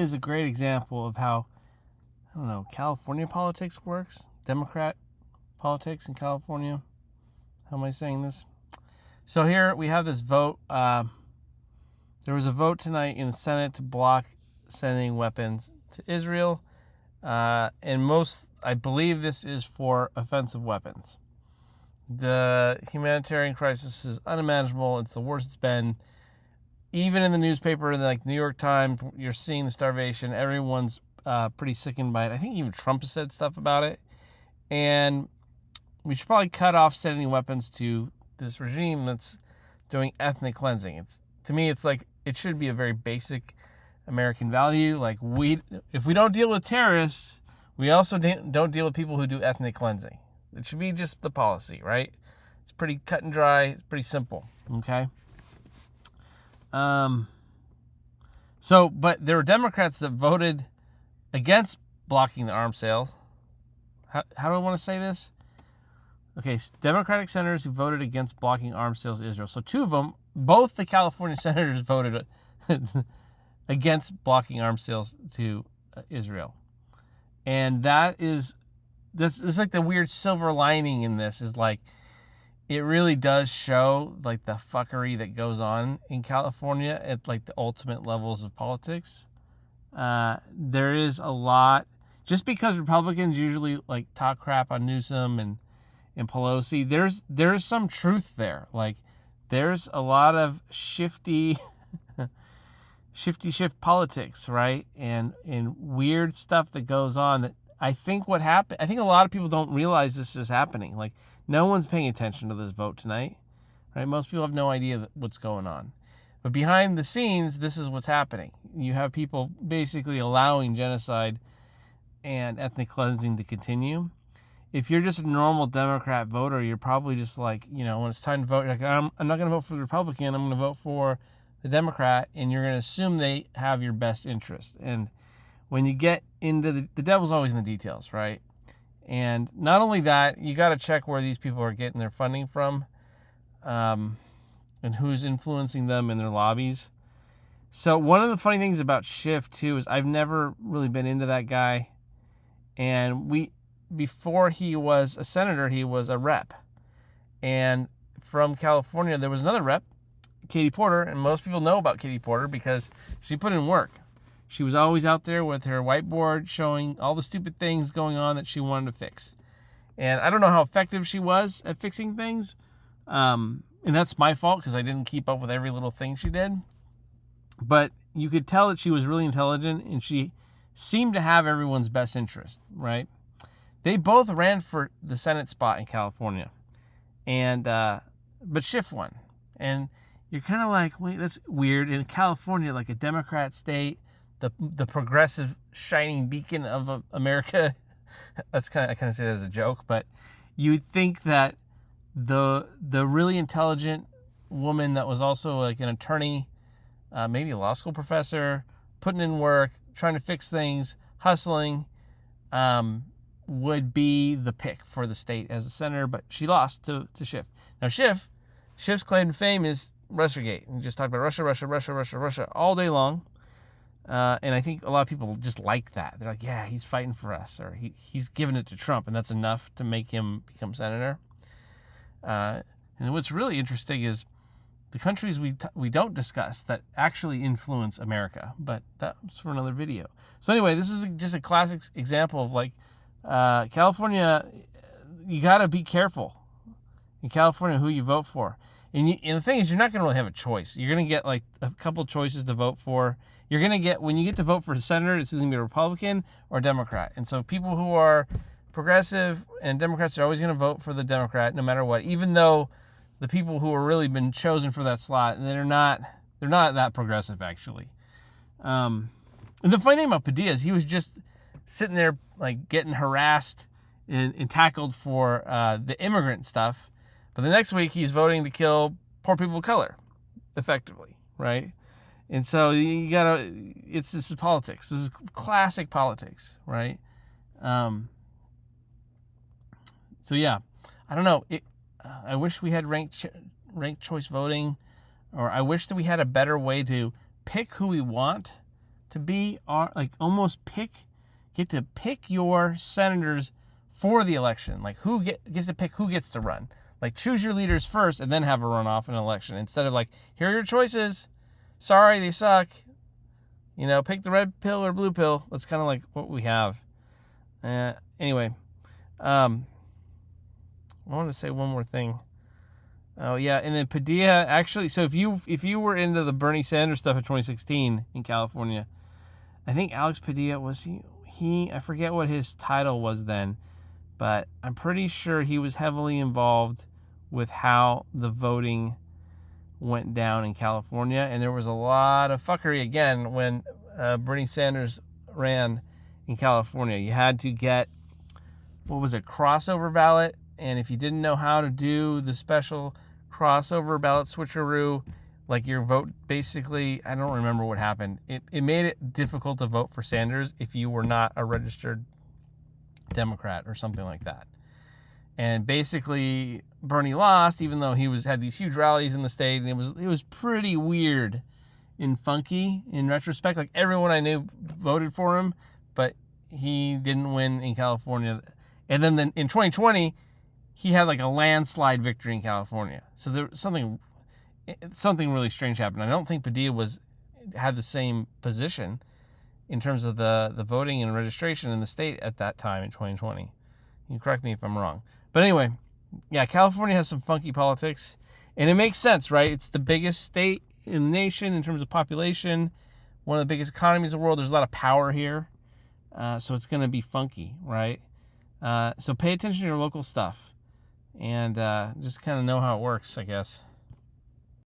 is a great example of how, I don't know, California politics works. Democrat politics in California. How am I saying this? So here we have this vote. There was a vote tonight in the Senate to block sending weapons to Israel. And I believe this is for offensive weapons. The humanitarian crisis is unimaginable. It's the worst it's been. Even in the newspaper, like New York Times, you're seeing the starvation. Everyone's pretty sickened by it. I think even Trump has said stuff about it. And we should probably cut off sending weapons to this regime that's doing ethnic cleansing. To me, it's like it should be a very basic American value. Like if we don't deal with terrorists, we also don't deal with people who do ethnic cleansing. It should be just the policy, right? It's pretty cut and dry. It's pretty simple. Okay. But there were Democrats that voted against blocking the arms sale. How do I want to say this? Okay, Democratic senators who voted against blocking arms sales to Israel. So two of them, both the California senators voted against blocking arms sales to Israel. And that's like the weird silver lining in this is like, it really does show like the fuckery that goes on in California at like the ultimate levels of politics. There is a lot, just because Republicans usually like talk crap on Newsom and Pelosi, there's some truth there. Like there's a lot of shifty politics, right? And weird stuff that goes on that I think a lot of people don't realize this is happening. Like no one's paying attention to this vote tonight, right? Most people have no idea what's going on. But behind the scenes, this is what's happening. You have people basically allowing genocide and ethnic cleansing to continue. If you're just a normal Democrat voter, you're probably just like, when it's time to vote, you're like, I'm not going to vote for the Republican. I'm going to vote for the Democrat. And you're going to assume they have your best interest. And when you get into the devil's always in the details, right? And not only that, you got to check where these people are getting their funding from, and who's influencing them in their lobbies. So one of the funny things about Schiff too is I've never really been into that guy. And before he was a senator, he was a rep. And from California, there was another rep, Katie Porter, and most people know about Katie Porter because she put in work. She was always out there with her whiteboard showing all the stupid things going on that she wanted to fix. And I don't know how effective she was at fixing things. And that's my fault because I didn't keep up with every little thing she did. But you could tell that she was really intelligent and she seemed to have everyone's best interest, right? They both ran for the Senate spot in California. And but Schiff won. And you're kind of like, wait, that's weird. In California, like a Democrat state, the progressive shining beacon of America. I kind of say that as a joke, but you would think that the really intelligent woman that was also like an attorney, maybe a law school professor, putting in work, trying to fix things, hustling, would be the pick for the state as a senator, but she lost to Schiff. Now Schiff's claim to fame is Russiagate, and just talk about Russia all day long. And I think a lot of people just like that. They're like, yeah, he's fighting for us, or he's giving it to Trump, and that's enough to make him become senator. And what's really interesting is the countries we don't discuss that actually influence America, but that's for another video. So anyway, this is just a classic example of like California. You got to be careful in California who you vote for. And the thing is, you're not going to really have a choice. You're going to get like a couple choices to vote for. You're going to get, when you get to vote for a senator, it's either going to be a Republican or a Democrat. And so people who are progressive and Democrats are always going to vote for the Democrat no matter what, even though the people who are really been chosen for that slot, and they're not that progressive actually. And the funny thing about Padilla is he was just sitting there like getting harassed and tackled for the immigrant stuff. But the next week he's voting to kill poor people of color, effectively, right? And so this is politics. This is classic politics, right? So yeah, I don't know. I wish we had ranked choice voting, or I wish that we had a better way to pick who we want to be like almost get to pick your senators for the election. Like who gets to pick who gets to run. Like choose your leaders first and then have a runoff in an election instead of like, here are your choices. Sorry, they suck. You know, pick the red pill or blue pill. That's kind of like what we have. Anyway, I want to say one more thing. Oh yeah, and then Padilla actually. So if you were into the Bernie Sanders stuff in 2016 in California, I think Alex Padilla was he. I forget what his title was then, but I'm pretty sure he was heavily involved with how the voting went down in California, and there was a lot of fuckery again when Bernie Sanders ran in California. You had to get, what was it, crossover ballot, and if you didn't know how to do the special crossover ballot switcheroo, like your vote basically, I don't remember what happened. It made it difficult to vote for Sanders if you were not a registered Democrat or something like that. And basically, Bernie lost, even though he had these huge rallies in the state, and it was pretty weird and funky in retrospect. Like everyone I knew voted for him, but he didn't win in California. And then in 2020, he had like a landslide victory in California. So there was something really strange happened. I don't think Padilla had the same position in terms of the voting and registration in the state at that time in 2020. You can correct me if I'm wrong. But anyway, yeah, California has some funky politics, and it makes sense, right? It's the biggest state in the nation in terms of population, one of the biggest economies in the world. There's a lot of power here, so it's going to be funky, right? So pay attention to your local stuff, and just kind of know how it works, I guess.